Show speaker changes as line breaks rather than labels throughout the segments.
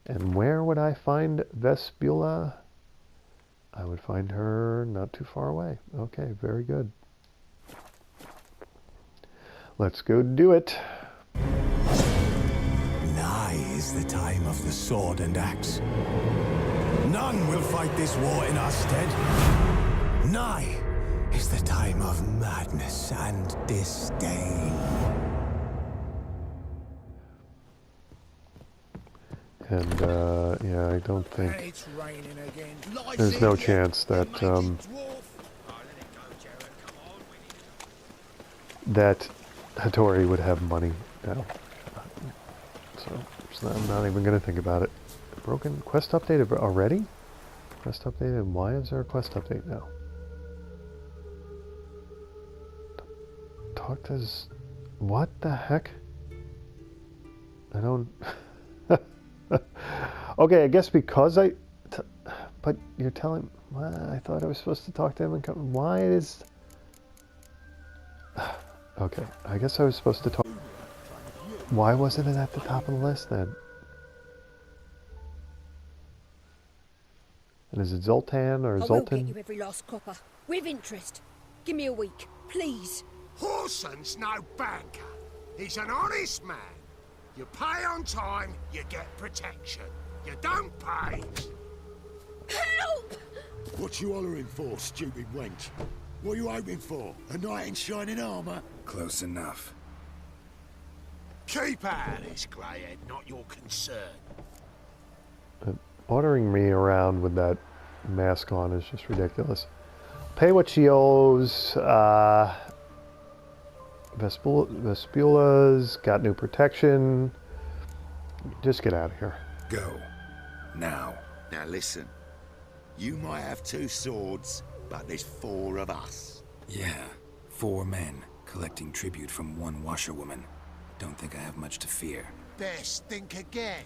And where would I find Vespula? I would find her not too far away. Okay, very good. Let's go do it.
Nigh is the time of the sword and axe. None will fight this war in our stead. Nigh is the time of madness and disdain.
And, yeah, I don't think... There's no chance that, that Hattori would have money now. So I'm not even going to think about it. Broken quest updated already? Quest updated? Why is there a quest update now? Talk to... What the heck? I don't... Okay, I guess because but you're telling... Well, I thought I was supposed to talk to him and come... Why is... Okay, I guess I was supposed to talk... Why wasn't it at the top of the list then? And is it Zoltan or Zoltan?
I will get you every last copper, with interest. Give me a week, please.
Horson's no banker. He's an honest man. You pay on time, you get protection. You don't pay.
Help!
What you hollering for, stupid wench? What are you hoping for? A knight in shining armor?
Close enough.
Keep out of this, Greyhead, not your concern.
Ordering me around with that mask on is just ridiculous. Pay what she owes. Vespula's got new protection. Just get out of here.
Go. Now.
Now listen. You might have 2 swords, but there's 4 of us.
Yeah, 4 men collecting tribute from 1 washerwoman. Don't think I have much to fear.
Best think again.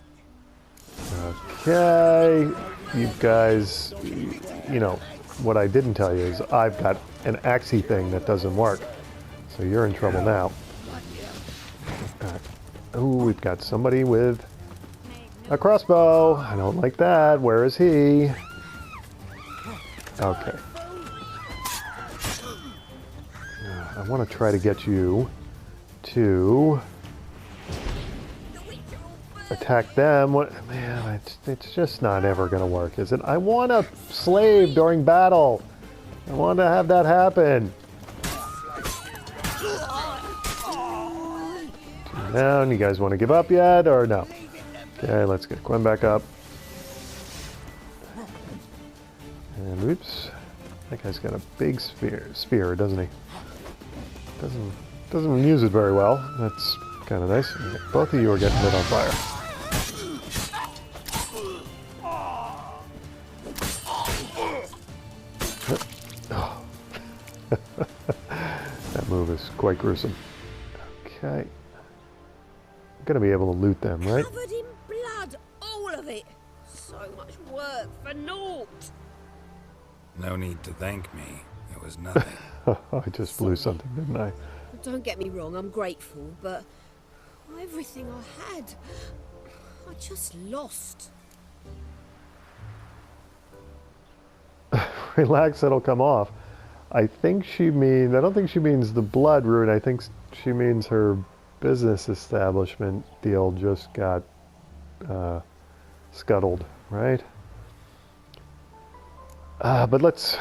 Okay, you guys, you know, what I didn't tell you is I've got an axie thing that doesn't work. So you're in trouble now. Right. Ooh, we've got somebody with a crossbow. I don't like that. Where is he? Okay. I want to try to get you to attack them. What, man, it's just not ever going to work, is it? I want a slave during battle. I want to have that happen. Down. You guys want to give up yet, or no? Okay, let's get Gwen back up. And oops, that guy's got a big spear, doesn't he? Doesn't use it very well. That's kind of nice. Both of you are getting lit on fire. Oh. That move is quite gruesome. Okay. I'm gonna be able to loot them, right?
Covered in blood, all of it. So much work for naught.
No need to thank me. It was nothing.
I just blew something, didn't I?
Don't get me wrong, I'm grateful, but everything I had, I just lost.
Relax, it'll come off. I think she means, I don't think she means the blood rune. I think she means her business establishment deal just got scuttled, right? But let's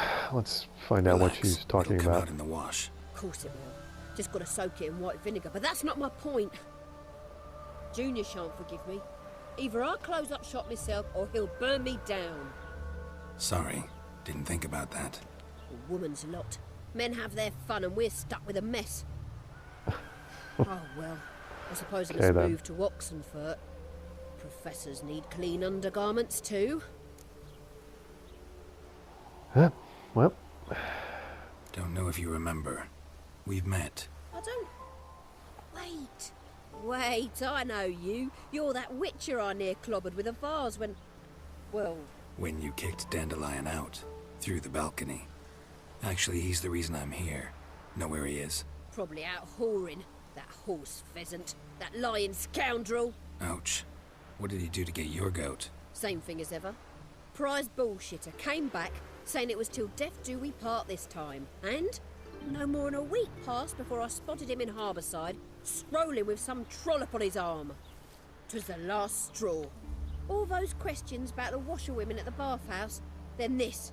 find out what she's talking
It'll come
about.
out in the wash.
Of course it will. Just gotta soak it in white vinegar, but that's not my point. Junior shan't forgive me. Either I'll close up shop myself or he'll burn me down.
Sorry, didn't think about that.
A woman's lot. Men have their fun and we're stuck with a mess. Oh well, I suppose I must move to Oxenfurt. Professors need clean undergarments too.
Well.
Don't know if you remember. We've met.
I don't... Wait, I know you. You're that witcher I near clobbered with a vase when... Well...
When you kicked Dandelion out, through the balcony. Actually, he's the reason I'm here. Know where he is?
Probably out whoring. That horse pheasant. That lying scoundrel.
Ouch.
What did he do to get your goat?
Same thing as ever. Prize bullshitter came back saying it was till death do we part this time. And no more than a week passed before I spotted him in Harbourside, strolling with some trollop on his arm. 'Twas the last straw. All those questions about the washerwomen at the bathhouse, then this.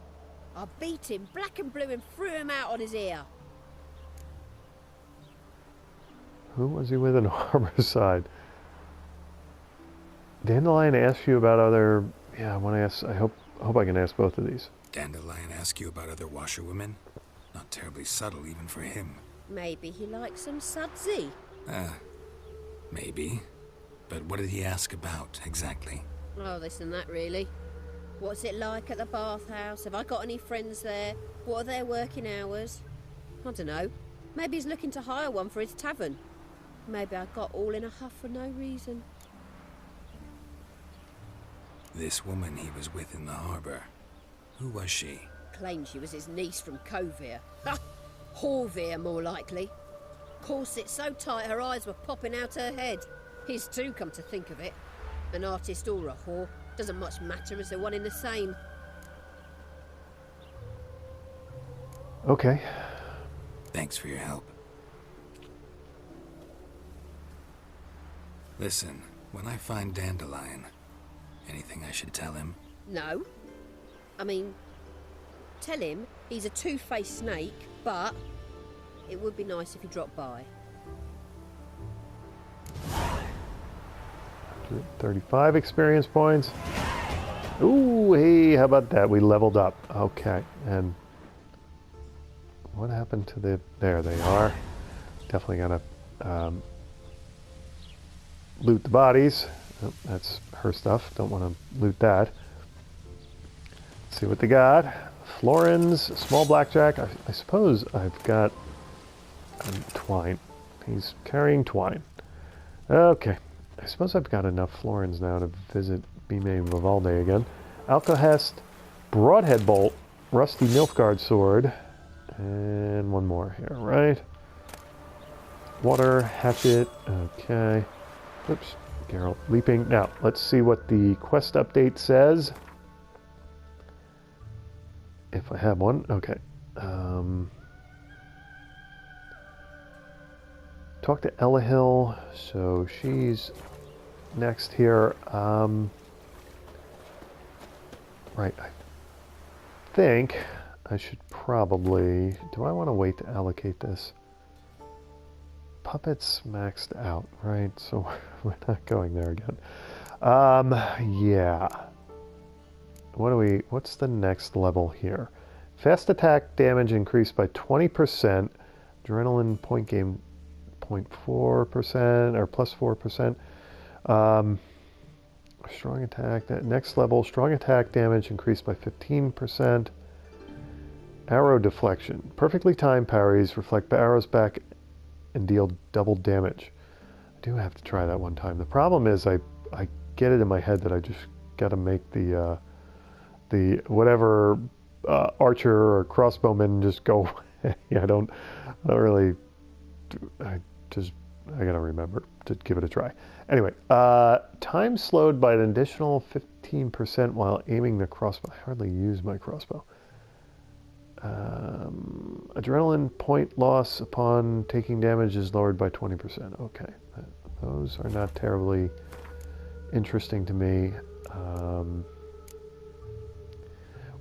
I beat him black and blue and threw him out on his ear.
Who was he with in Harbourside? Dandelion asked you about other... Yeah, I want to ask... I hope I can ask both of these.
Dandelion ask you about other washerwomen? Not terribly subtle even for him.
Maybe he likes some sudsy.
Maybe. But what did he ask about, exactly?
Oh, this and that, really. What's it like at the bathhouse? Have I got any friends there? What are their working hours? I don't know. Maybe he's looking to hire one for his tavern. Maybe I got all in a huff for no reason.
This woman he was with in the harbor. Who was she?
Claimed she was his niece from Covere. Ha! Horvere, more likely. Corset so tight her eyes were popping out her head. His too, come to think of it. An artist or a whore. Doesn't much matter as they're one in the same.
Okay.
Thanks for your help. Listen, when I find Dandelion, anything I should tell him?
No. I mean, tell him he's a two-faced snake, but it would be nice if he dropped by.
35 experience points. Ooh, hey, how about that? We leveled up. Okay, and what happened to the... There they are. Definitely gonna loot the bodies. Oh, that's her stuff. Don't want to loot that. Let's see what they got. Florins, small blackjack. I suppose I've got twine. He's carrying twine. Okay. I suppose I've got enough florins now to visit Bime Vivaldi again. Alcohest, Broadhead Bolt, Rusty Nilfgaard Sword, and one more here, right? Water, Hatchet, okay. Oops, Geralt leaping. Now, let's see what the quest update says. If I have one, okay. Talk to Elahil, so she's next here. Right, I think I should probably... Do I want to wait to allocate this? Puppets maxed out, right? So we're not going there again. Yeah. What's the next level here? Fast attack damage increased by 20%. Adrenaline point gain 0.4% or plus 4%. Strong attack. That next level, strong attack damage increased by 15%. Arrow deflection. Perfectly timed parries reflect arrows back and deal double damage. I do have to try that one time. The problem is I get it in my head that I just got to make the whatever archer or crossbowman just go. Yeah, I don't really. I gotta remember to give it a try. Anyway, time slowed by an additional 15% while aiming the crossbow. I hardly use my crossbow. Adrenaline point loss upon taking damage is lowered by 20%. Okay, those are not terribly interesting to me.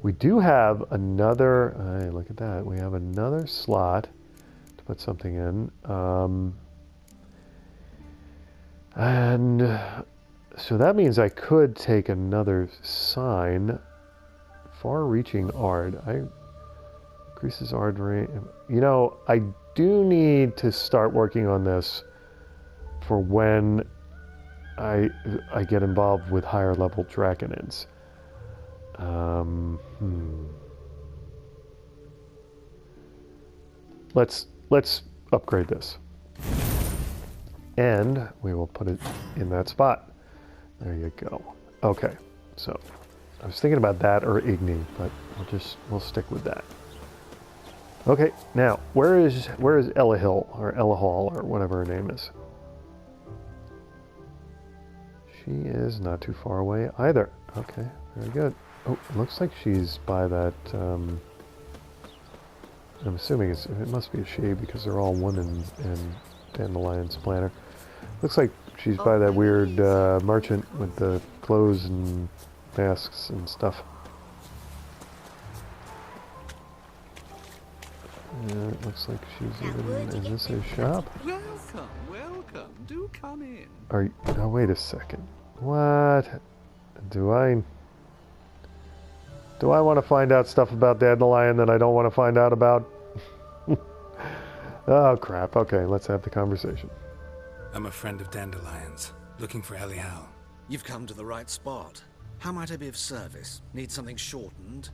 We do have another, hey, look at that, we have another slot to put something in. And so that means I could take another sign. Far-reaching Ard. Increases Ard rate. You know, I do need to start working on this for when I get involved with higher level Draconids. Let's upgrade this. And we will put it in that spot. There you go. Okay, so I was thinking about that or Igni, but we'll stick with that. Okay, now where is Elahil or Elahal or whatever her name is? She is not too far away either. Okay, very good. Oh, it looks like she's by that, I'm assuming it must be a she because they're all women in Dandelion's planner. Looks like she's by that weird merchant with the clothes and masks and stuff. It looks like she's even in this shop.
Welcome, welcome. Do come in.
Are you, now wait a second. What? Do I want to find out stuff about Dandelion that I don't want to find out about? Oh crap. Okay, let's have the conversation.
I'm a friend of Dandelion's, looking for Elial.
You've come to the right spot. How might I be of service? Need something shortened?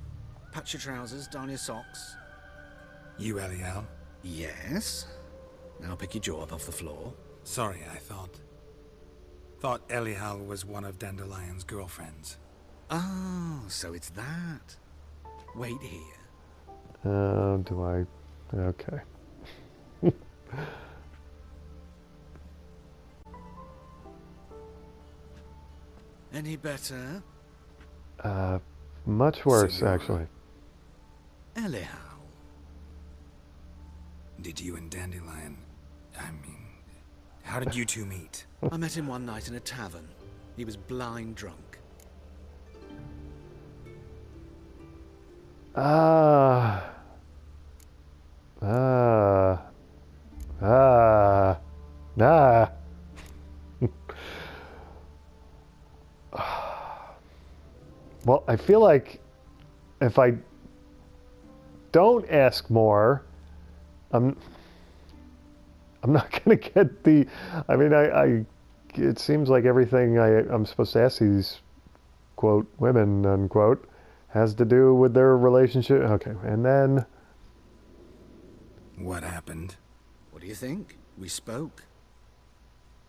Patch your trousers, darn your socks.
You Elial?
Yes. Now pick your jaw up off the floor.
Sorry, I thought Elial was one of Dandelion's girlfriends.
Oh, so it's that. Wait here.
Do I? Okay.
Any better?
Much worse,
Senor.
actually.
Elial.
Did you and Dandelion... I mean... How did you two meet?
I met him one night in a tavern. He was blind drunk.
Nah. Well, I feel like if I don't ask more, I'm not gonna get the. I mean, it seems like everything I'm supposed to ask these quote women unquote has to do with their relationship. Okay, and then
What happened?
What do you think? We spoke.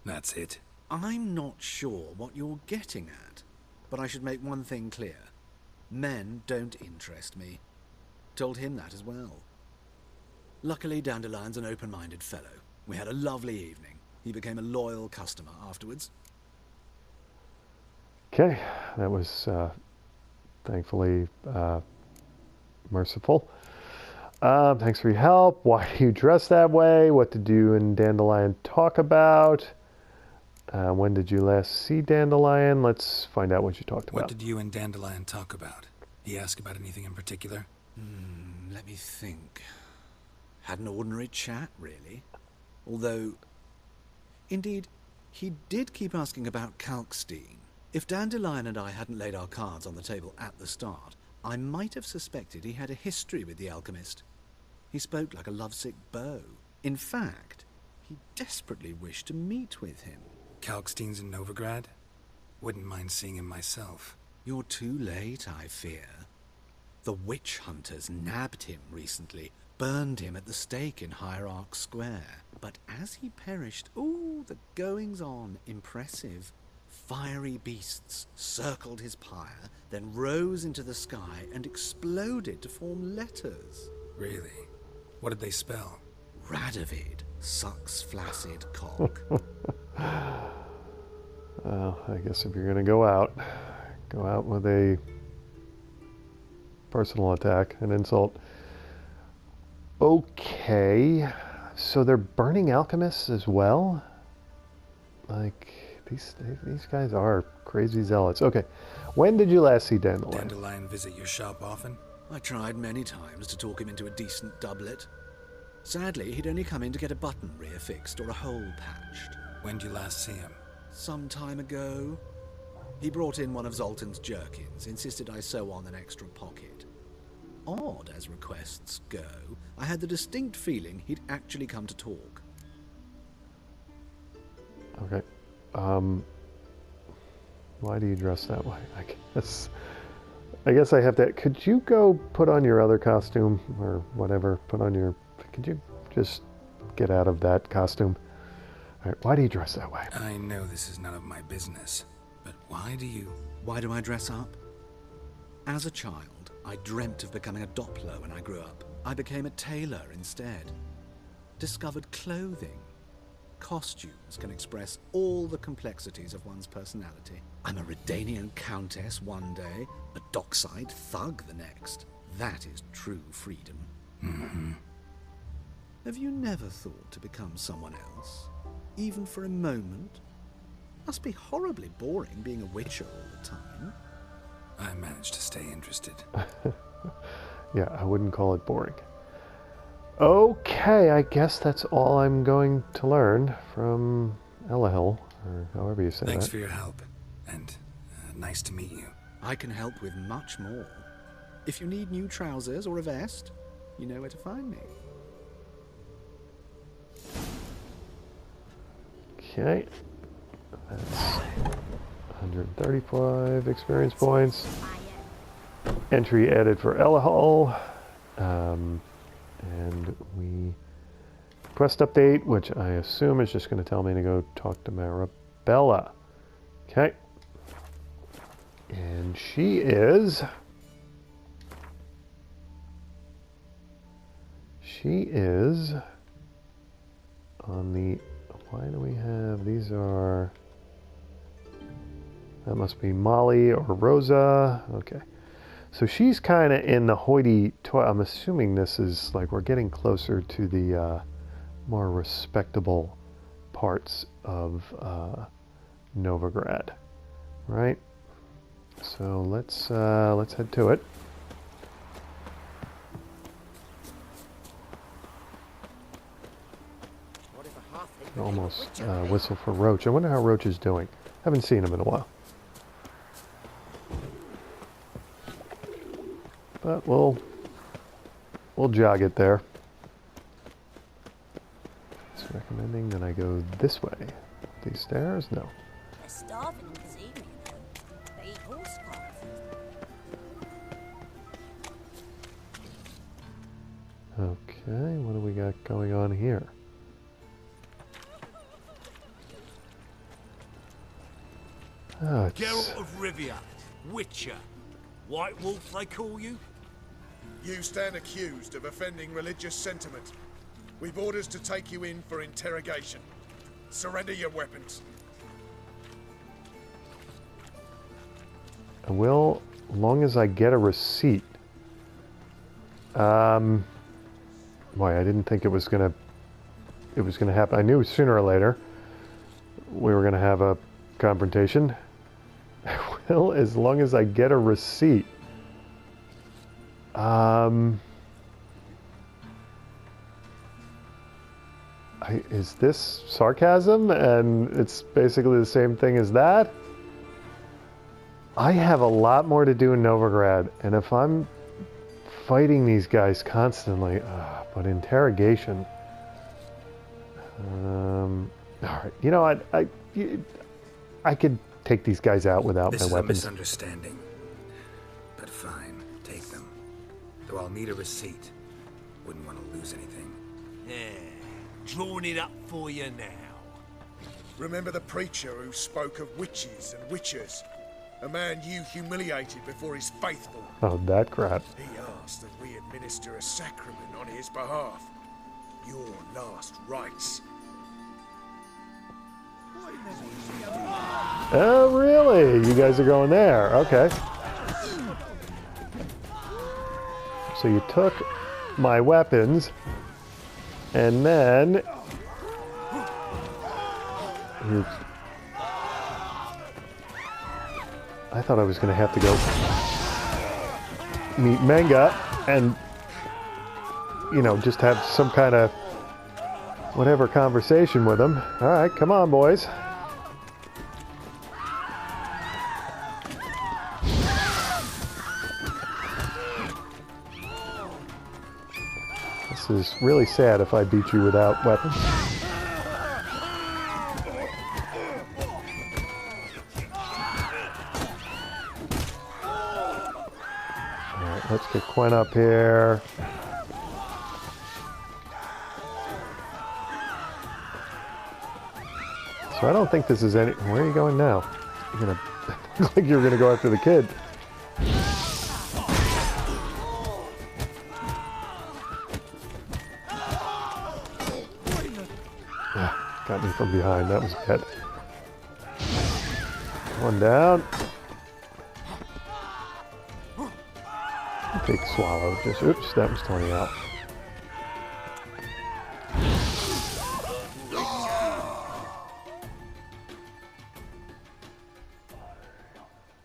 That's it.
I'm not sure what you're getting at, but I should make one thing clear. Men don't interest me. Told him that as well. Luckily, Dandelion's an open-minded fellow. We had a lovely evening. He became a loyal customer afterwards.
okay, that was thankfully merciful. Thanks for your help. Why do you dress that way? What did you and Dandelion talk about? When did you last see Dandelion? Let's find out what you talked about.
What did you and Dandelion talk about? He asked about anything in particular?
Let me think. Had an ordinary chat, really. Although, indeed, he did keep asking about Kalkstein. If Dandelion and I hadn't laid our cards on the table at the start, I might have suspected he had a history with the alchemist. He spoke like a lovesick beau. In fact, he desperately wished to meet with him.
Kalkstein's in Novigrad? Wouldn't mind seeing him myself.
You're too late, I fear. The witch hunters nabbed him recently, burned him at the stake in Hierarch Square. But as he perished, ooh, the goings-on, impressive. Fiery beasts circled his pyre, then rose into the sky and exploded to form letters.
Really? What did they spell?
Radovid sucks flaccid cock.
Well, I guess if you're going to go out with a personal attack, an insult. Okay, so they're burning alchemists as well? Like, these guys are crazy zealots. Okay, when did you last see Dandelion?
Dandelion visit your shop often?
I tried many times to talk him into a decent doublet. Sadly, he'd only come in to get a button reaffixed or a hole patched.
When did you last see him?
Some time ago. He brought in one of Zoltan's jerkins, insisted I sew on an extra pocket. Odd as requests go, I had the distinct feeling he'd actually come to talk.
Okay. Why do you dress that way? I guess I have to. Could you go put on your other costume or whatever? Could you just get out of that costume? All right, why do you dress that way?
I know this is none of my business, but why do you...
Why do I dress up? As a child, I dreamt of becoming a Doppler when I grew up. I became a tailor instead. Discovered clothing. costumes can express all the complexities of one's personality. I'm a Redanian countess one day, a dockside thug the next. That is true freedom. Have you never thought to become someone else? Even for a moment? Must be horribly boring being a witcher all the time.
I managed to stay interested.
Yeah, I wouldn't call it boring. Okay, I guess that's all I'm going to learn from Elihil, or however you say
Thanks
that.
for your help, and nice to meet you.
I can help with much more. If you need new trousers or a vest, you know where to find me.
Okay, that's 135 experience points. Entry added for Elihil. And we quest update, which I assume is just going to tell me to go talk to Marabella. Okay. And she is on the, why do we have, these are, that must be Molly or Rosa. Okay. So she's kind of in the hoity-toity. I'm assuming this is like we're getting closer to the more respectable parts of Novigrad, right? So let's head to it. Almost whistle for Roach. I wonder how Roach is doing. Haven't seen him in a while. But we'll jog it there. It's recommending that I go this way. These stairs? No.
They're starving in this evening, though. They eat horse cars.
Okay, what do we got going on here? Oh,
Geralt of Rivia, Witcher. White Wolf, they call you?
You stand accused of offending religious sentiment. We've orders to take you in for interrogation. Surrender your weapons.
I will, long as I get a receipt. Boy, I didn't think it was gonna happen. I knew sooner or later we were gonna have a confrontation. Well, as long as I get a receipt. Is this sarcasm? And it's basically the same thing as that? I have a lot more to do in Novigrad, and if I'm fighting these guys constantly, but interrogation. All right, you know what? I could take these guys out without
This
my
is a
weapons.
misunderstanding. But fine, take them. Though I'll need a receipt. Wouldn't want to lose anything.
Yeah, drawing it up for you now.
Remember the preacher who spoke of witches and witchers? A man you humiliated before his faithful.
Oh, that crap.
He asked that we administer a sacrament on his behalf. Your last rites.
Oh, really? You guys are going there. Okay. So you took my weapons, and then I thought I was going to have to go meet Menga and, you know, just have some kind of whatever conversation with him. All right, come on, boys. This is really sad if I beat you without weapons. Alright, let's get Quen up here. So I don't think this is any... Where are you going now? You're gonna... look like you're gonna go after the kid. God me from behind. That was bad. One down. Big swallow. Just oops, that was 20 out.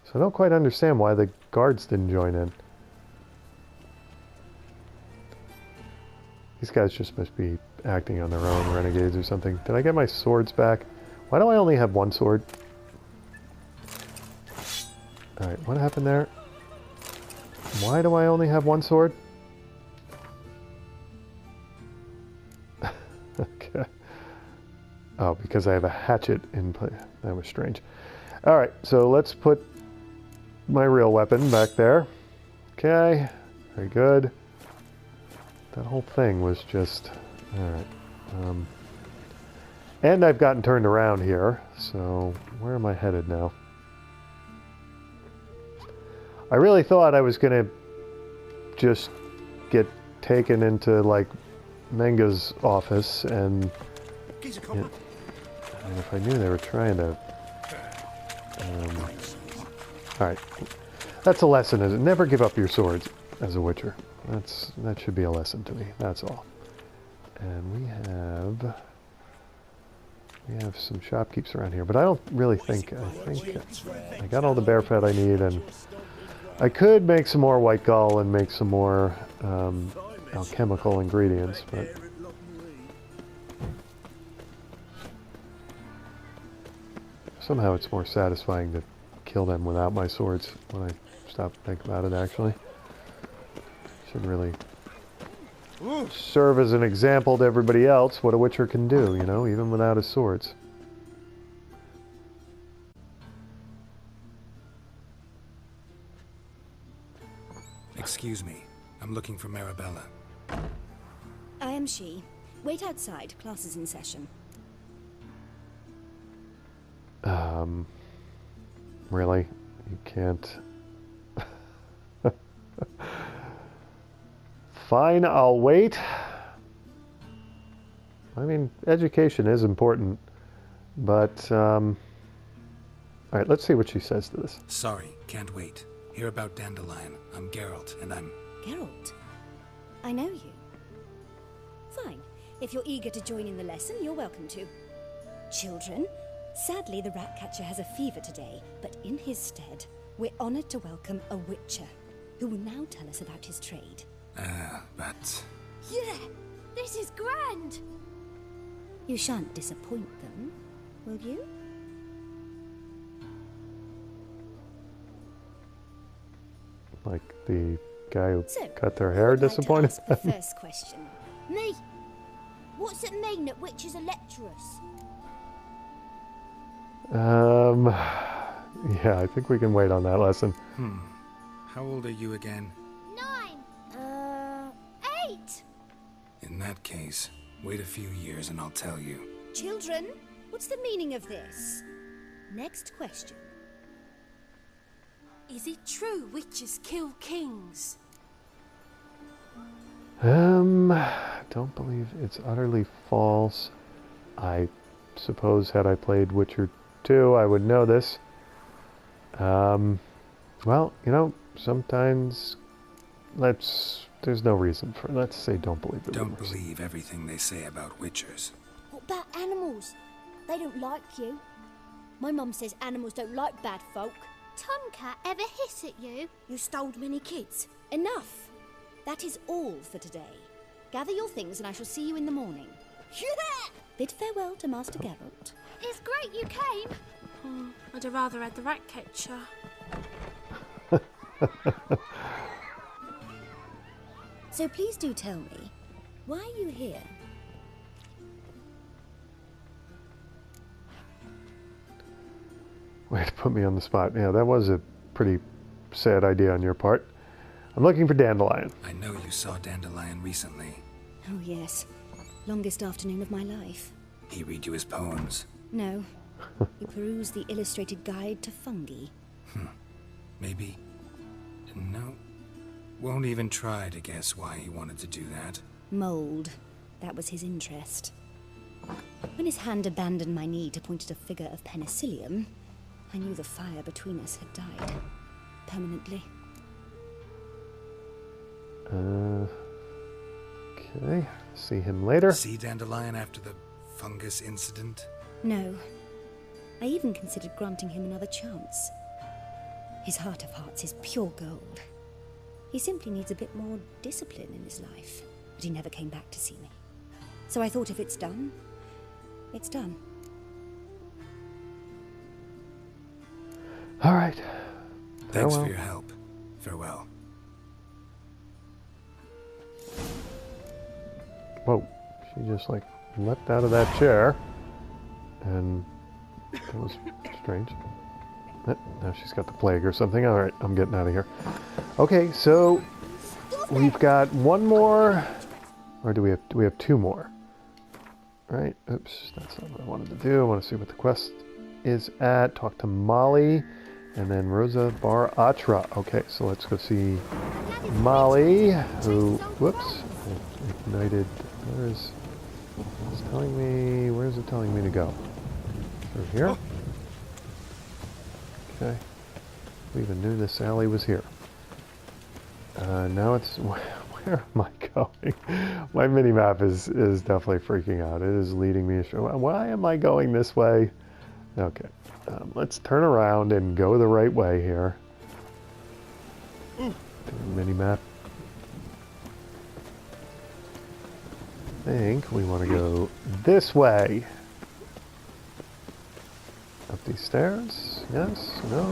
So I don't quite understand why the guards didn't join in. These guys just must be acting on their own, renegades or something. Did I get my swords back? Why do I only have one sword? Alright, what happened there? Why do I only have one sword? Okay. Oh, because I have a hatchet in play. That was strange. Alright, so let's put my real weapon back there. Okay, very good. That whole thing was just... Alright. And I've gotten turned around here, so where am I headed now? I really thought I was going to just get taken into, like, Menga's office, and if I knew they were trying to... Alright. That's a lesson, is it? Never give up your swords as a witcher. That should be a lesson to me, that's all. And we have some shopkeepers around here, but I don't really think... I think I got all the bear fat I need, and I could make some more white gall and make some more alchemical ingredients, but... Somehow it's more satisfying to kill them without my swords when I stop to think about it, actually. Should really serve as an example to everybody else what a witcher can do, you know, even without his swords.
Excuse me. I'm looking for Marabella.
I am she. Wait outside. Class is in session.
Really? You can't... Fine, I'll wait. I mean, education is important, but, Alright, let's see what she says to this.
Sorry, can't wait. Hear about Dandelion. I'm Geralt, and I'm...
Geralt? I know you. Fine. If you're eager to join in the lesson, you're welcome to. Children, sadly the Ratcatcher has a fever today, but in his stead, we're honored to welcome a Witcher, who will now tell us about his trade.
But...
Yeah! This is grand! You shan't disappoint them, will you?
Like the guy who
So,
cut their hair disappointed?
The first question. Me? What's it mean that witches are lecturers?
Yeah, I think we can wait on that lesson.
How old are you again?
9. 8.
In that case, wait a few years and I'll tell you.
Children, what's the meaning of this? Next question.
Is it true witches kill kings?
Don't believe it's utterly false. I suppose had I played Witcher 2, I would know this. Well, you know, sometimes there's no reason for, let's say don't believe the
Don't
rumors.
believe everything they say about witchers.
What about animals? They don't like you. My mum says animals don't like bad folk.
Tomcat ever hiss at you?
You stole many kids. Enough. That is all for today. Gather your things and I shall see you in the morning. Yeah! Bid farewell to Master Geralt.
It's great you came. Oh, I'd have rather had the Ratcatcher.
So please do tell me, why are you here?
Way to put me on the spot. Yeah, that was a pretty sad idea on your part. I'm looking for Dandelion.
I know you saw Dandelion recently.
Oh yes, longest afternoon of my life.
He read you his poems.
No, he perused the illustrated guide to fungi.
Maybe. No. Won't even try to guess why he wanted to do that.
Mold, that was his interest. When his hand abandoned my knee to point at a figure of penicillium, I knew the fire between us had died. Permanently.
Okay. See him later.
See Dandelion after the fungus incident?
No. I even considered granting him another chance. His heart of hearts is pure gold. He simply needs a bit more discipline in his life. But he never came back to see me. So I thought if it's done, it's done.
All right.
Thanks
Farewell.
for your help. Farewell.
Whoa. She just like leapt out of that chair. And that was strange. Now she's got the plague or something. All right, I'm getting out of here. Okay, so we've got one more, or do we have two more? Right? Oops, that's not what I wanted to do. I want to see what the quest is at. Talk to Molly, and then Rosa Bar Atra. Okay, so let's go see Molly, who, whoops, ignited. Where's it telling me to go? Through here? Okay. We even knew this alley was here. Now it's... Where am I going? My mini-map is definitely freaking out. It is leading me astray. Why am I going this way? Okay. Let's turn around and go the right way here. Mini-map. I think we want to go this way. Up these stairs? Yes? No?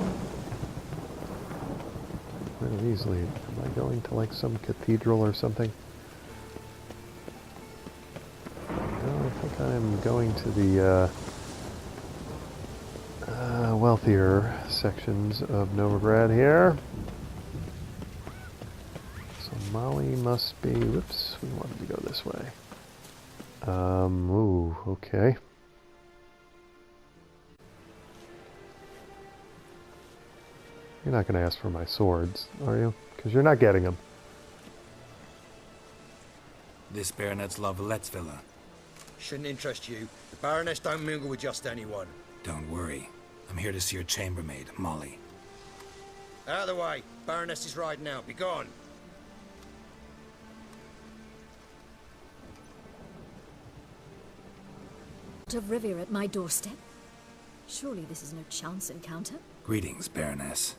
Where do these lead? Am I going to like some cathedral or something? No, I think I'm going to the wealthier sections of Novigrad here. So Molly must be... Whoops, we wanted to go this way. Ooh, okay. You're not going to ask for my swords, are you? Because you're not getting them.
This Baronet's La Vallette's villa.
Shouldn't interest you. The Baroness don't mingle with just anyone.
Don't worry. I'm here to see your chambermaid, Molly.
Out of the way. Baroness is riding out. Be gone.
Of Rivia at my doorstep? Surely this is no chance encounter?
Greetings, Baroness.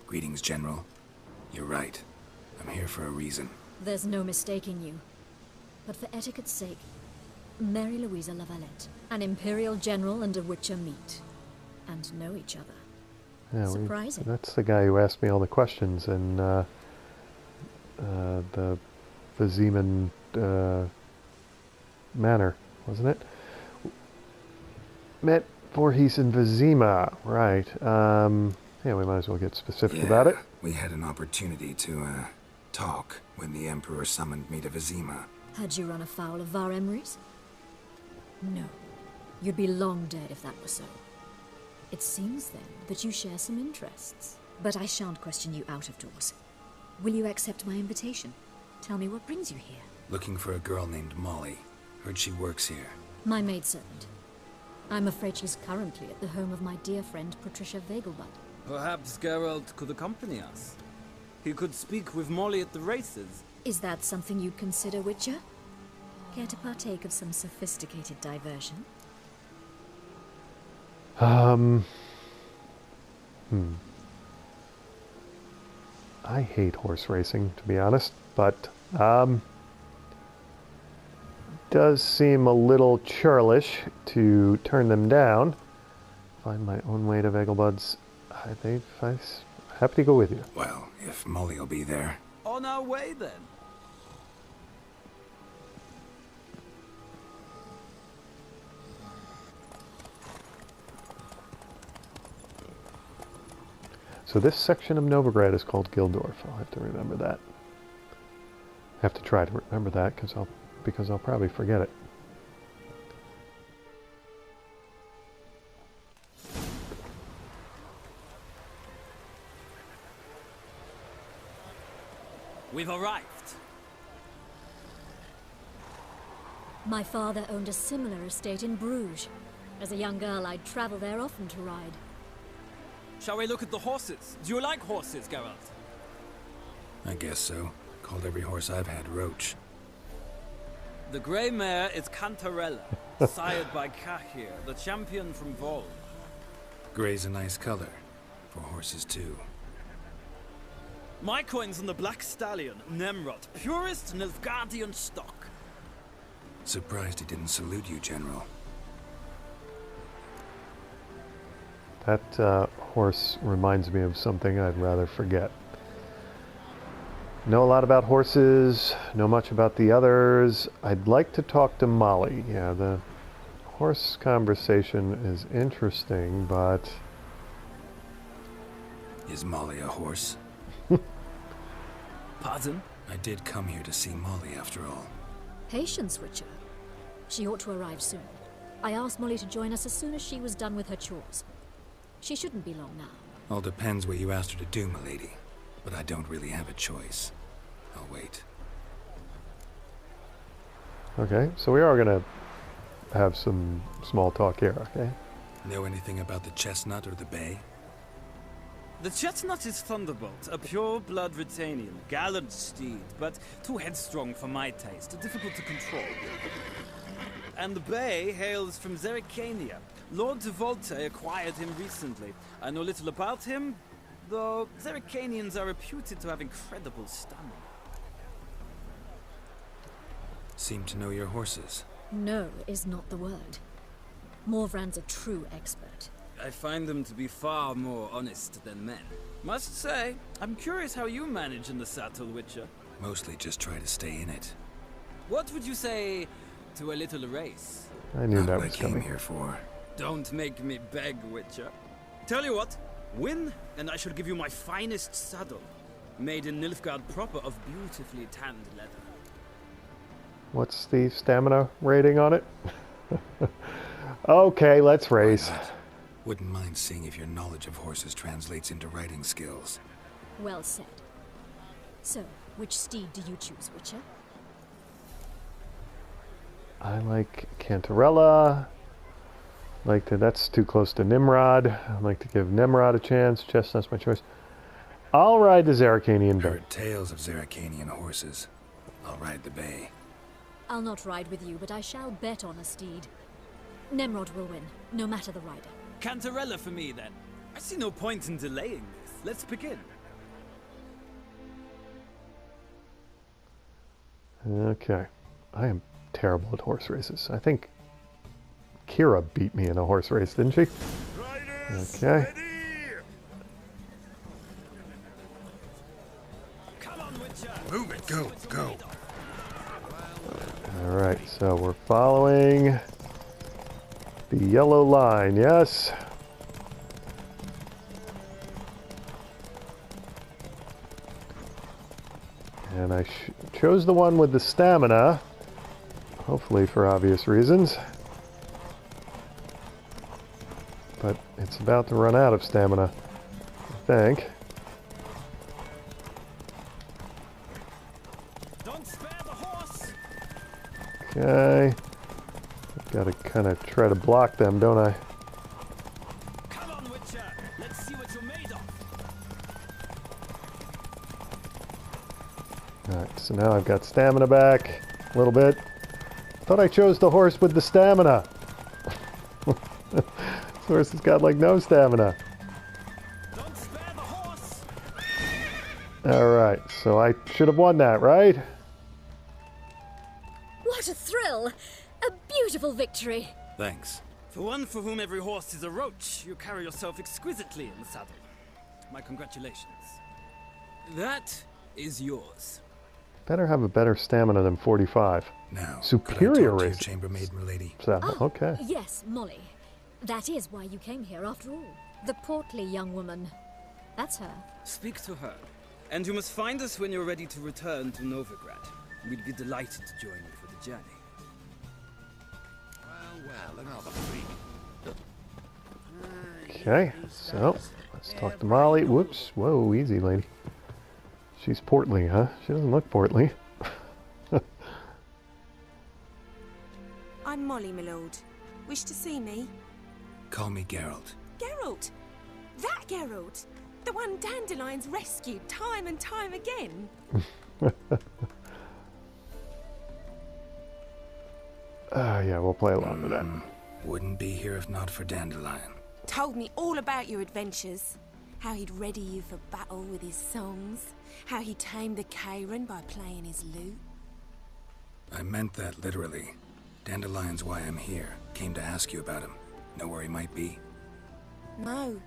Greetings, General. You're right. I'm here for a reason.
There's no mistaking you. But for etiquette's sake, Mary Louisa La Valette, an Imperial General and a Witcher meet. And know each other.
Yeah,
surprising.
That's the guy who asked me all the questions in the Vizeman Manor, wasn't it? Met Voorhees and Vizima, right. Yeah, we might as well get specific about it.
We had an opportunity to, talk when the Emperor summoned me to Vizima.
Had you run afoul of Var Emrys? No. You'd be long dead if that were so. It seems, then, that you share some interests. But I shan't question you out of doors. Will you accept my invitation? Tell me what brings you here.
Looking for a girl named Molly. Heard she works here.
My maidservant. I'm afraid she's currently at the home of my dear friend Patricia Vegelbud.
Perhaps Geralt could accompany us. He could speak with Molly at the races.
Is that something you'd consider, Witcher? Care to partake of some sophisticated diversion?
I hate horse racing, to be honest, but does seem a little churlish to turn them down. Find my own way to Vegelbud's. I'm happy to go with you.
Well, if Molly will be there.
On our way, then.
So this section of Novigrad is called Gildorf. I'll have to remember that. I have to try to remember that because I'll probably forget it.
We've arrived.
My father owned a similar estate in Bruges. As a young girl, I'd travel there often to ride.
Shall we look at the horses? Do you like horses, Geralt?
I guess so. Called every horse I've had Roach.
The grey mare is Cantarella, sired by Cahir, the champion from Vol.
Grey's a nice color. For horses, too.
My coin's on the black stallion, Nemrod, purest Nilfgaardian stock.
Surprised he didn't salute you, General.
That horse reminds me of something I'd rather forget. Know a lot about horses, know much about the others. I'd like to talk to Molly. Yeah, the horse conversation is interesting, but...
Is Molly a horse?
Pardon?
I did come here to see Molly, after all.
Patience, Witcher. She ought to arrive soon. I asked Molly to join us as soon as she was done with her chores. She shouldn't be long now.
All depends what you asked her to do, milady. But I don't really have a choice. I'll wait.
Okay, so we are going to have some small talk here, okay?
Know anything about the chestnut or the bay?
The chestnut is Thunderbolt, a pure-blood Britannian, gallant steed, but too headstrong for my taste, difficult to control. And the bay hails from Zerrikania. Lord de Volte acquired him recently. I know little about him, though Zerrikanians are reputed to have incredible stamina.
Seem to know your horses.
No is not the word. Morvran's a true expert.
I find them to be far more honest than men. Must say, I'm curious how you manage in the saddle, Witcher.
Mostly just try to stay in it.
What would you say to a little race?
I knew
Not
that
what
was
I came
coming.
here for.
Don't make me beg, Witcher. Tell you what, win, and I shall give you my finest saddle. Made in Nilfgaard proper of beautifully tanned leather.
What's the stamina rating on it? Okay, let's race.
Wouldn't mind seeing if your knowledge of horses translates into riding skills.
Well said. So, which steed do you choose, Witcher?
I like Cantarella. That's too close to Nimrod. I'd like to give Nimrod a chance. Chestnut's my choice. I'll ride the Zerrikanian bay.
Heard tales of Zerrikanian horses. I'll ride the bay.
I'll not ride with you, but I shall bet on a steed. Nemrod will win, no matter the rider.
Cantarella for me, then. I see no point in delaying this. Let's begin.
Okay. I am terrible at horse races. I think Kira beat me in a horse race, didn't she? Okay.
Move it, go, go.
Alright, so we're following the yellow line, yes? And I chose the one with the stamina, hopefully for obvious reasons. But it's about to run out of stamina, I think.
Don't spare the horse.
Okay. Got to kind of try to block them, don't I?
Come on, Witcher. Let's see what you're made of.
Alright, so now I've got stamina back a little bit. Thought I chose the horse with the stamina. This horse has got like no stamina.
Don't spare the horse.
Alright, so I should have won that, right?
What a thrill! A beautiful victory!
Thanks.
For one for whom every horse is a roach, you carry yourself exquisitely in the saddle. My congratulations. That is yours.
Better have a better stamina than 45.
Now,
superior
could I talk to your
race.
chambermaid, milady?
Saddle, okay.
Yes, Molly. That is why you came here after all. The portly young woman. That's her.
Speak to her. And you must find us when you're ready to return to Novigrad. We'd be delighted to join you for the journey.
Well, another freak.
Okay, so let's talk to Molly. Whoops, whoa, easy, lady. She's portly, huh? She doesn't look portly.
I'm Molly, my lord. Wish to see me?
Call me Geralt.
Geralt! That Geralt! The one Dandelion's rescued time and time again.
Yeah, we'll play along with that.
Wouldn't be here if not for Dandelion.
Told me all about your adventures. How he'd ready you for battle with his songs. How he tamed the Karen by playing his lute.
I meant that literally. Dandelion's why I'm here. Came to ask you about him. Know where he might be?
No.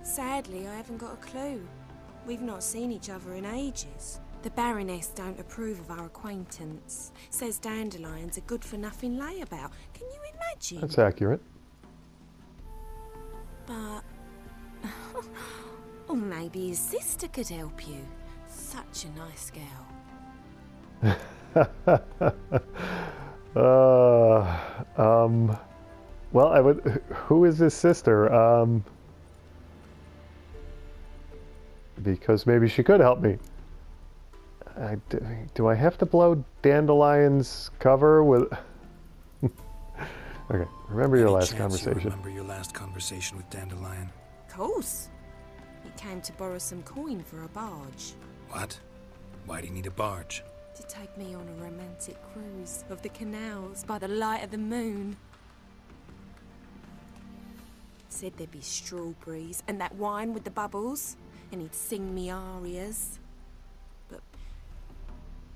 Sadly, I haven't got a clue. We've not seen each other in ages. The Baroness don't approve of our acquaintance. Says Dandelion's a good-for-nothing layabout. Can you imagine?
That's accurate.
But... or maybe his sister could help you. Such a nice girl.
Well, I would. Who is his sister? Because maybe she could help me. Do I have to blow Dandelion's cover with? Okay, remember your last conversation.
Remember your last conversation with Dandelion?
Of course. He came to borrow some coin for a barge.
What? Why do you need a barge?
To take me on a romantic cruise of the canals by the light of the moon. Said there'd be strawberries and that wine with the bubbles, and he'd sing me arias. But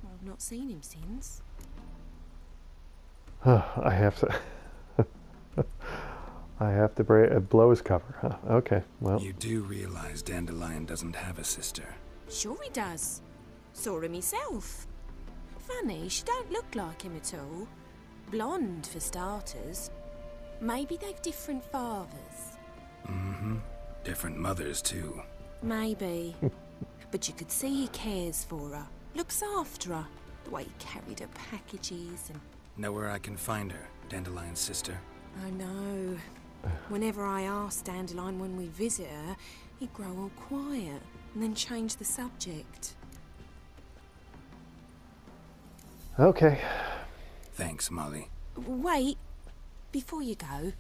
I've not seen him since.
I have to. I have to blow his cover. Huh? Okay, well.
You do realize Dandelion doesn't have a sister?
Sure he does. Saw him himself. Funny, she don't look like him at all. Blonde, for starters. Maybe they've different fathers.
Mm-hmm. Different mothers, too.
Maybe. But you could see he cares for her. Looks after her. The way he carried her packages and...
Know where I can find her, Dandelion's sister?
I know. Whenever I ask Dandelion when we visit her, he'd grow all quiet and then change the subject.
Okay.
Thanks, Molly.
Wait. Before you go,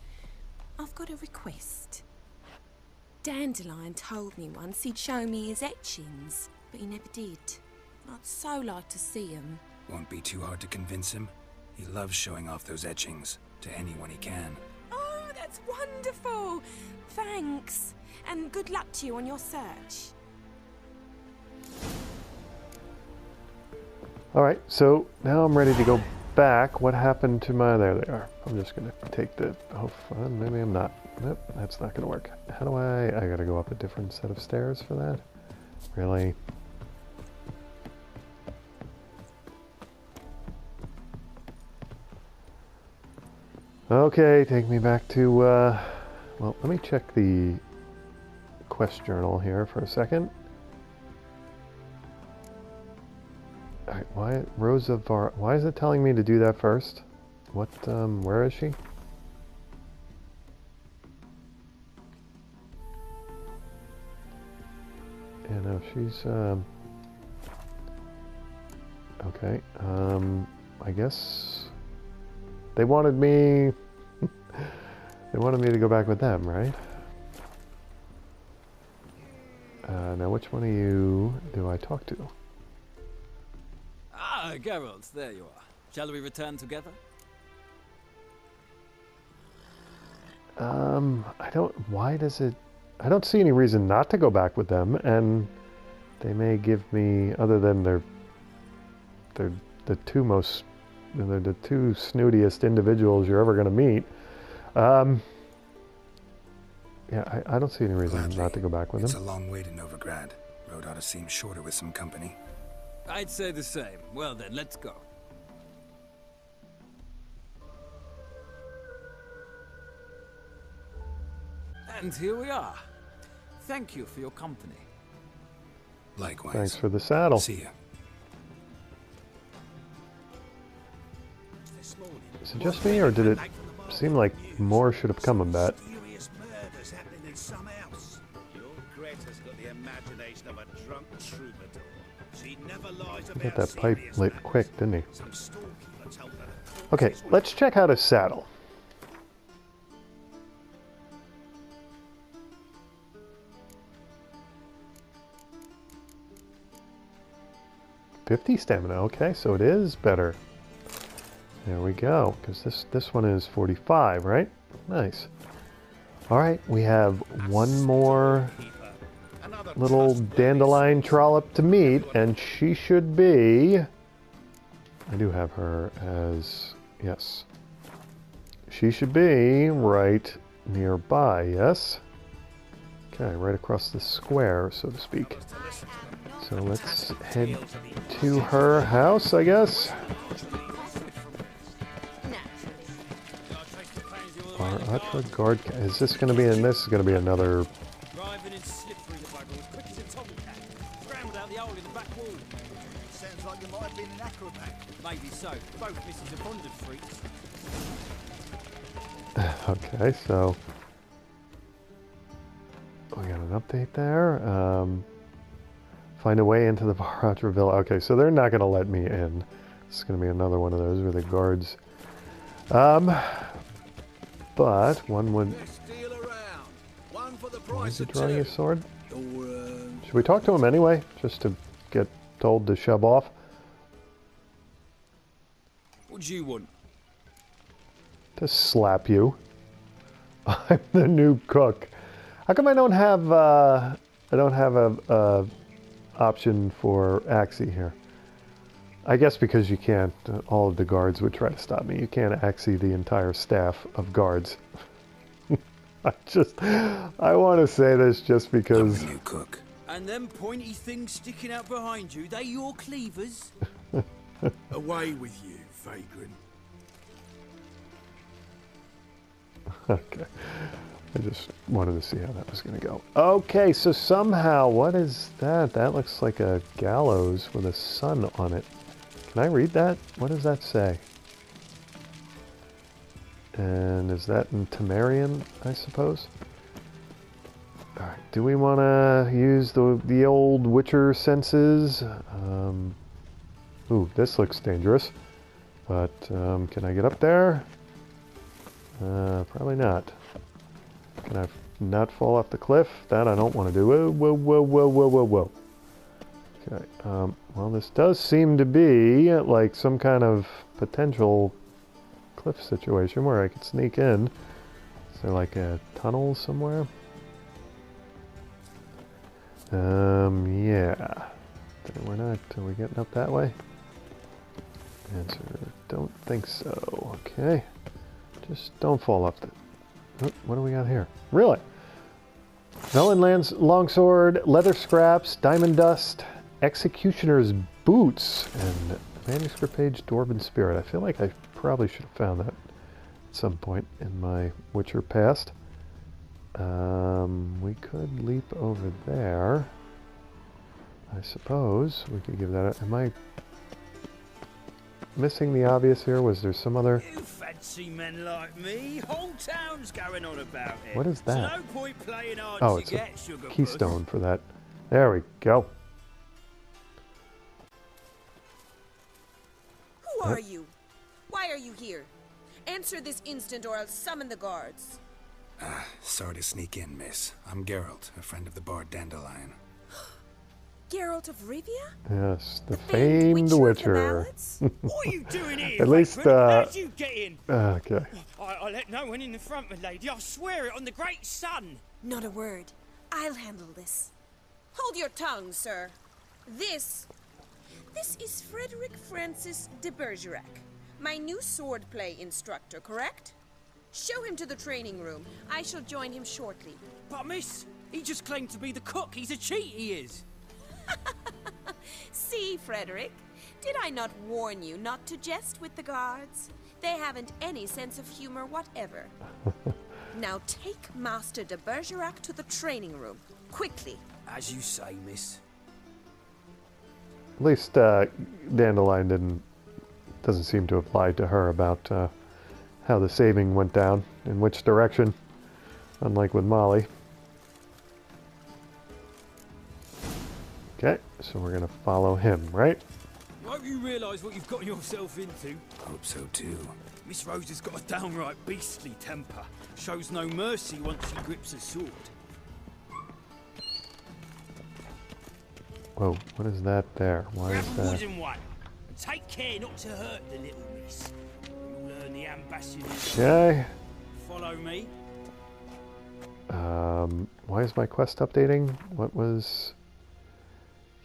I've got a request. Dandelion told me once he'd show me his etchings, but he never did. I'd so like to see them.
Won't be too hard to convince him. He loves showing off those etchings to anyone he can.
Oh, that's wonderful! Thanks. And good luck to you on your search.
Alright, so now I'm ready to go back. What happened to my... There they are. I'm just going to take the... Oh, maybe I'm not. Nope, that's not going to work. How do I got to go up a different set of stairs for that? Really? Okay, take me back to... well, let me check the quest journal here for a second. Alright, why is it telling me to do that first? What, where is she? Yeah, no, she's, okay, I guess they wanted me, they wanted me to go back with them, right? Now which one of you do I talk to?
Ah, Geralt, there you are. Shall we return together?
I don't see any reason not to go back with them, and they may give me, other than they're the two snootiest individuals you're ever going to meet. Yeah, I don't see any reason not to go back with them.
It's a long way to Novigrad. Road ought to seem shorter with some company.
I'd say the same. Well then, let's go. And here we are. Thank you for your company.
Likewise.
Thanks for the saddle.
See ya.
Is it just me, or did it seem like more should have come of that?
Mysterious murders happening in some house. Your Greta's got the imagination of a drunk troubadour.
He got that pipe lit quick, didn't he? Okay, let's check out his saddle. $50 stamina. Okay, so it is better. There we go. Because this one is 45, right? Nice. All right, we have one more little dandelion trollop to meet, and she should be... I do have her as... Yes. She should be right nearby, yes? Okay, right across the square, so to speak. So let's head to her house, I guess. Our Atra guard... Is this going to be in this? Is going to be another...
Driving and slip through the bugger as quick as a tomcat. Scrambled out the hole in the back wall.
Sounds like you might have been an acrobat.
Maybe so. Both misses are fond of freaks.
Okay, so... We got an update there. Find a way into the Varatra Villa. Okay, so they're not going to let me in. It's going to be another one of those where the guards... But one would... Why is he drawing his sword? Should we talk to him anyway? Just to get told to shove off?
What do you want?
To slap you. I'm the new cook. How come I don't have a option for Axie here? I guess because you can't. All of the guards would try to stop me. You can't Axie the entire staff of guards. I want to say this just because...
You cook.
And them pointy things sticking out behind you, they your cleavers?
Away with you, vagrant.
Okay. I just wanted to see how that was going to go. Okay, so somehow, what is that? That looks like a gallows with a sun on it. Can I read that? What does that say? And is that in Temerian, I suppose? Alright, do we want to use the old Witcher senses? Ooh, this looks dangerous. But, can I get up there? Probably not. Can I not fall off the cliff? That I don't want to do. Whoa, whoa, whoa, whoa, whoa, whoa, whoa. Okay, well, this does seem to be like some kind of potential cliff situation where I could sneak in. Is there like a tunnel somewhere? Yeah. We're not, are we getting up that way? Answer, don't think so. Okay. Just don't fall off the... Oh, what do we got here? Really? Melonland's longsword, leather scraps, diamond dust, executioner's boots, and manuscript page Dwarven spirit. I feel like I probably should have found that at some point in my Witcher past. We could leap over there. I suppose we could give that a... Am I missing the obvious here? Was there some other...
You fancy men like me? Whole town's going on about it.
What is that?
So no point playing hard
Oh,
to
it's
get,
a
sugar
keystone for that. There we go.
Who are you? Why are you here? Answer this instant or I'll summon the guards.
Sorry to sneak in, miss. I'm Geralt, a friend of the bard Dandelion.
Geralt of Rivia?
Yes, the famed Witcher.
What are you doing here?
At least,
How'd you get in?
okay.
I let no one in the front, my lady. I swear it on the great sun.
Not a word. I'll handle this. Hold your tongue, sir. This is Frederick Francis de Bergerac, my new swordplay instructor, correct? Show him to the training room. I shall join him shortly.
But miss, he just claimed to be the cook. He's a cheat, he is.
See, Frederick, did I not warn you not to jest with the guards? They haven't any sense of humor whatever. Now take Master de Bergerac to the training room, quickly.
As you say, miss.
At least Dandelion doesn't seem to have lied to her about how the saving went down, in which direction, unlike with Molly. Okay, so we're gonna follow him, right?
Hope you realise what you've gotten yourself into.
Hope so too.
Miss Rose has got a downright beastly temper. Shows no mercy once she grips a sword.
Whoa, what is that there? Why
Grab
is
a
that?
wooden one. And take care not to hurt the little miss. You'll learn the ambassadors.
Okay.
Follow me.
Why is my quest updating? What was...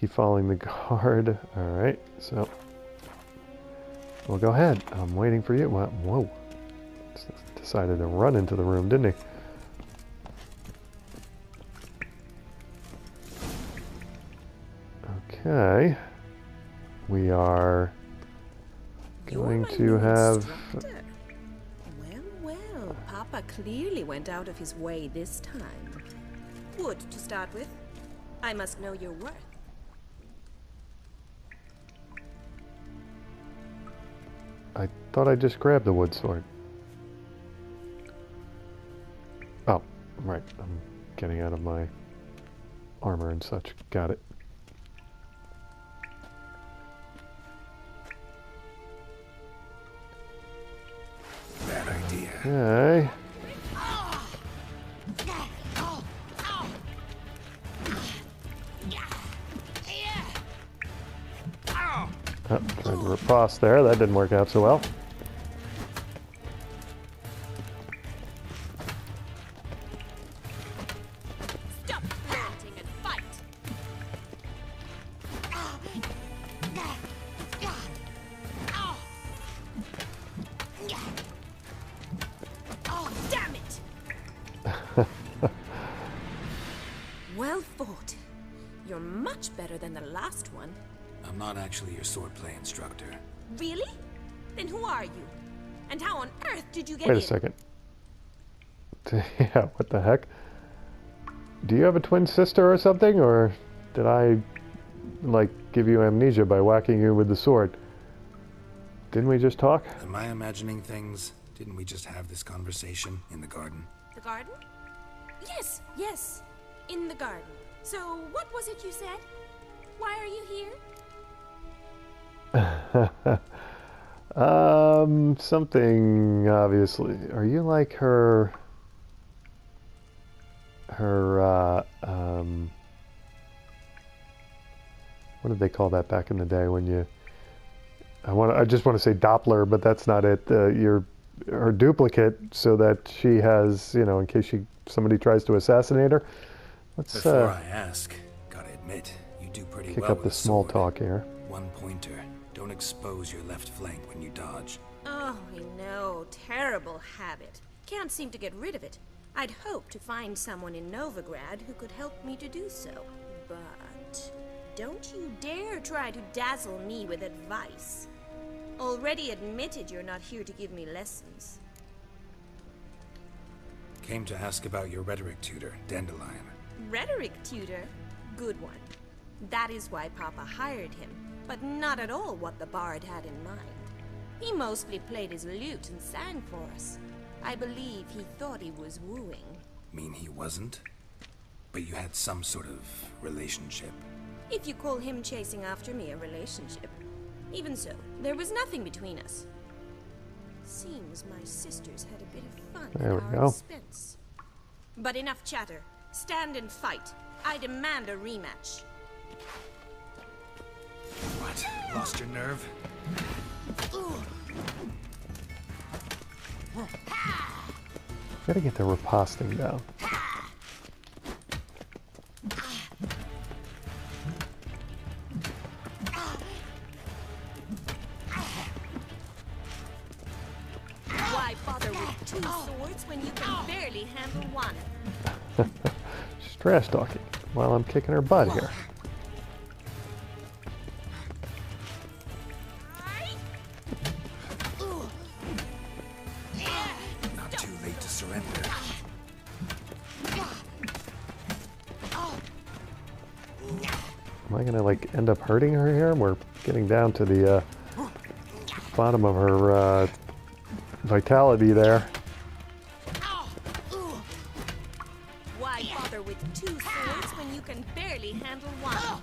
Keep following the guard. Alright, so... Well, go ahead. I'm waiting for you. Whoa. Decided to run into the room, didn't he? Okay. We are going to have...
Well, Papa clearly went out of his way this time. Wood, to start with. I must know your worth.
I thought I just grabbed the wood sword. Oh, right. I'm getting out of my armor and such. Got it.
Bad idea.
Okay. Oh, tried to riposte there. That didn't work out so well.
Stop ranting and fight! Oh, damn it! Well fought. You're much better than the last one.
I'm not actually your swordplay instructor.
Really? Then who are you? And how on earth did you get
Wait
in?
a second. Yeah, what the heck? Do you have a twin sister or something? Or did I, like, give you amnesia by whacking you with the sword? Didn't we just talk?
Am I imagining things? Didn't we just have this conversation in the garden?
The garden? Yes, yes. In the garden. So, what was it you said? Why are you here?
Something, obviously. Are you like her... what did they call that back in the day when you... I just want to say Doppler, but that's not it. You're her duplicate, so that she has, you know, in case somebody tries to assassinate her. Let's
Before I ask, gotta admit, you do pretty
kick
well
up
with
the
a
small
sword.
talk here.
One pointer. Don't expose your left flank when you dodge.
Oh, I know. Terrible habit. Can't seem to get rid of it. I'd hoped to find someone in Novigrad who could help me to do so. But don't you dare try to dazzle me with advice. Already admitted you're not here to give me lessons.
Came to ask about your rhetoric tutor, Dandelion.
Rhetoric tutor? Good one. That is why Papa hired him, but not at all what the bard had in mind. He mostly played his lute and sang for us. I believe he thought he was wooing.
Mean he wasn't? But you had some sort of relationship.
If you call him chasing after me a relationship. Even so, there was nothing between us. Seems my sisters had a bit of fun
There
at
we
our
go.
expense. But enough chatter. Stand and fight. I demand a rematch.
What? Lost your nerve?
Gotta get the riposting down.
Why bother with two swords when you can barely handle one?
She's trash talking while I'm kicking her butt here.
Not too late to surrender.
Am I gonna like end up hurting her here? We're getting down to the bottom of her vitality there.
Why bother with two swords when you can barely handle one?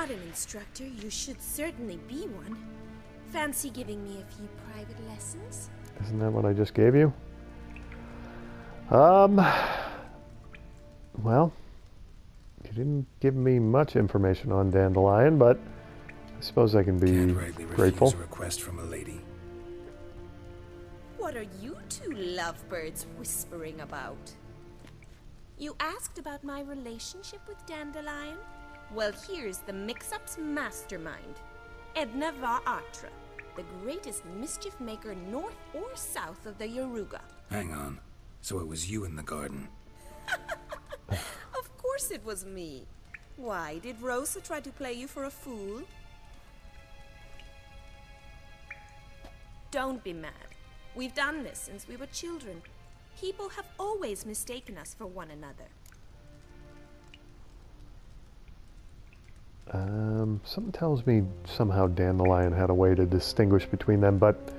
not an instructor, you should certainly be one. Fancy giving me a few private lessons?
Isn't that what I just gave you? Well, you didn't give me much information on Dandelion, but I suppose I can be
Can't rightly
grateful.
refuse a request from a lady.
What are you two lovebirds whispering about? You asked about my relationship with Dandelion? Well, here's the mix-up's mastermind. Edna Va Atra, the greatest mischief maker north or south of the Yaruga.
Hang on. So it was you in the garden.
Of course it was me. Why, did Rosa try to play you for a fool? Don't be mad. We've done this since we were children. People have always mistaken us for one another.
Something tells me somehow Dandelion had a way to distinguish between them, but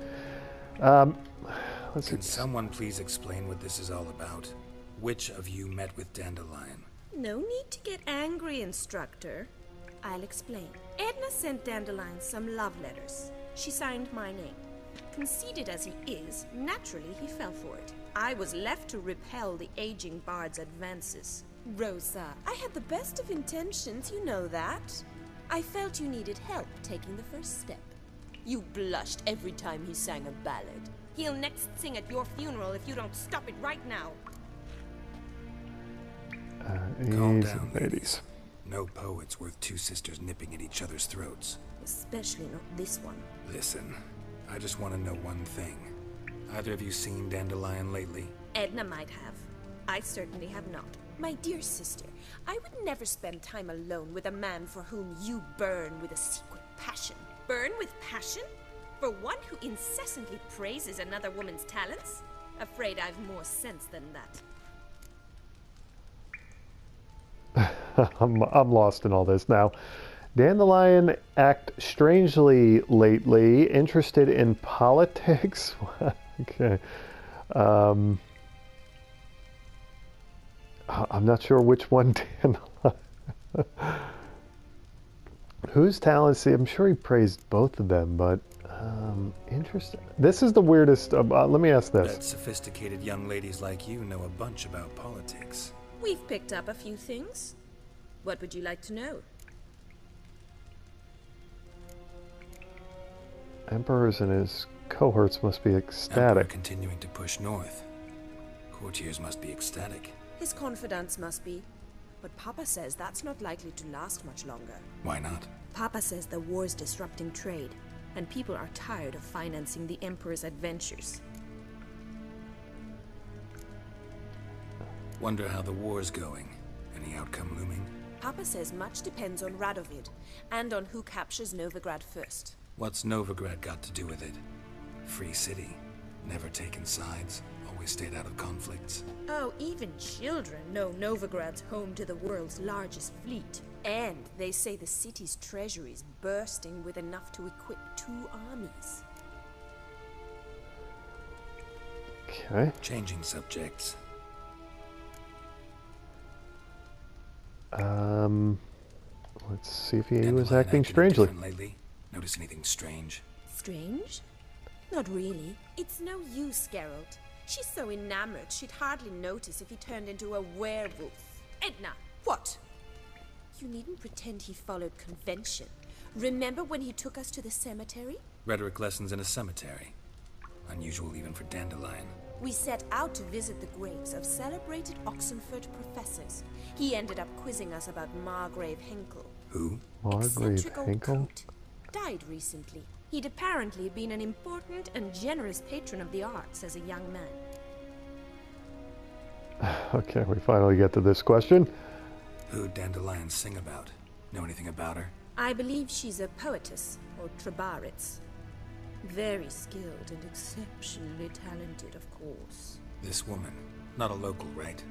let's see.
Can someone please explain what this is all about? Which of you met with Dandelion?
No need to get angry, instructor. I'll explain. Edna sent Dandelion some love letters. She signed my name. Conceited as he is, naturally he fell for it. I was left to repel the aging bard's advances. Rosa, I had the best of intentions, you know that. I felt you needed help taking the first step. You blushed every time he sang a ballad. He'll next sing at your funeral if you don't stop it right now.
Calm
Easy,
down,
ladies.
No poet's worth two sisters nipping at each other's throats.
Especially not this one.
Listen, I just want to know one thing. Either of you seen Dandelion lately?
Edna might have. I certainly have not. My dear sister, I would never spend time alone with a man for whom you burn with a secret passion. Burn with passion? For one who incessantly praises another woman's talents? Afraid I've more sense than that.
I'm lost in all this now. Dandelion act strangely lately. Interested in politics? Okay. I'm not sure which one Dandelion. Whose talents? See, I'm sure he praised both of them, but interesting. This is the weirdest. Let me ask this.
Bet sophisticated young ladies like you know a bunch about politics.
We've picked up a few things. What would you like to know?
Emperors and his cohorts must be
Emperor
ecstatic.
continuing to push north. Courtiers must be ecstatic.
His confidants must be. But Papa says that's not likely to last much longer.
Why not?
Papa says the war's disrupting trade, and people are tired of financing the Emperor's adventures.
Wonder how the war's going. Any outcome looming?
Papa says much depends on Radovid, and on who captures Novigrad first.
What's Novigrad got to do with it? Free city. Never taken sides. Always stayed out of conflicts.
Oh, even children know Novigrad's home to the world's largest fleet. And they say the city's treasury is bursting with enough to equip 2 armies.
Okay.
Changing subjects.
Let's see if he was
Dandelion
acting
acting
strangely.
different lately. Notice anything strange?
Strange? Not really. It's no use, Geralt. She's so enamored she'd hardly notice if he turned into a werewolf. Edna! What? You needn't pretend he followed convention. Remember when he took us to the cemetery?
Rhetoric lessons in a cemetery. Unusual even for Dandelion.
We set out to visit the graves of celebrated Oxenford professors. He ended up quizzing us about Margrave Henkel.
Who?
Margrave
Eccentric old
Henkel?
coot. Died recently. He'd apparently been an important and generous patron of the arts as a young man.
Okay, we finally get to this question.
Who'd Dandelion sing about? Know anything about her?
I believe she's a poetess, or Trebaritz. Very skilled and exceptionally talented, of course.
This woman. Not a local, right?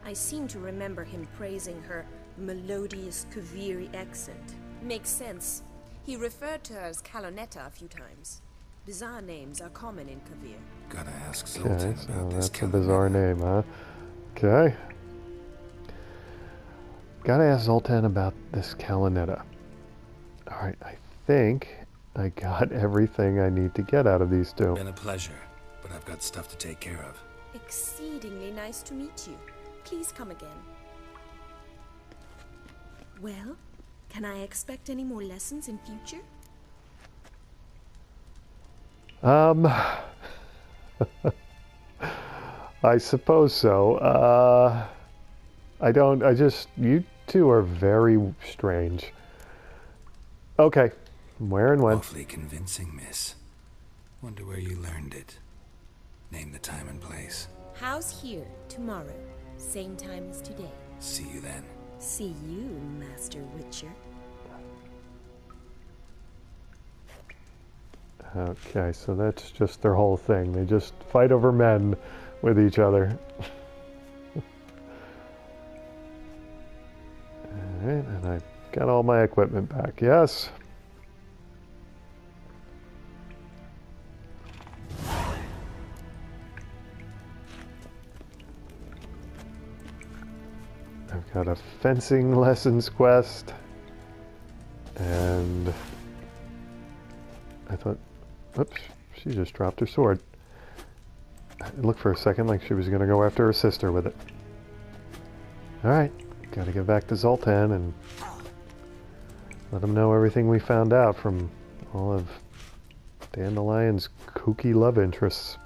I seem to remember him praising her melodious Kaviri accent. Makes sense. He referred to her as Calonetta a few times. Bizarre names are common in Kavir.
Gotta ask
Okay,
Zoltan
so
about this
that's a bizarre name, huh? Okay. gotta ask Zoltan about this Calinetta. Alright, I think I got everything I need to get out of these two.
Been a pleasure, but I've got stuff to take care of.
Exceedingly nice to meet you. Please come again. Well, can I expect any more lessons in future?
I suppose so. You two are very strange. Okay, where and when?
Awfully convincing, miss. Wonder where you learned it. Name the time and place.
House here, tomorrow. Same time as today.
See you then.
See you, Master Witcher.
Okay, so that's just their whole thing. They just fight over men with each other. Alright, and I got all my equipment back. Yes. I've got a fencing lessons quest. And I thought, oops, she just dropped her sword. It looked for a second like she was going to go after her sister with it. Alright, gotta get back to Zoltan and let him know everything we found out from all of Dandelion's kooky love interests.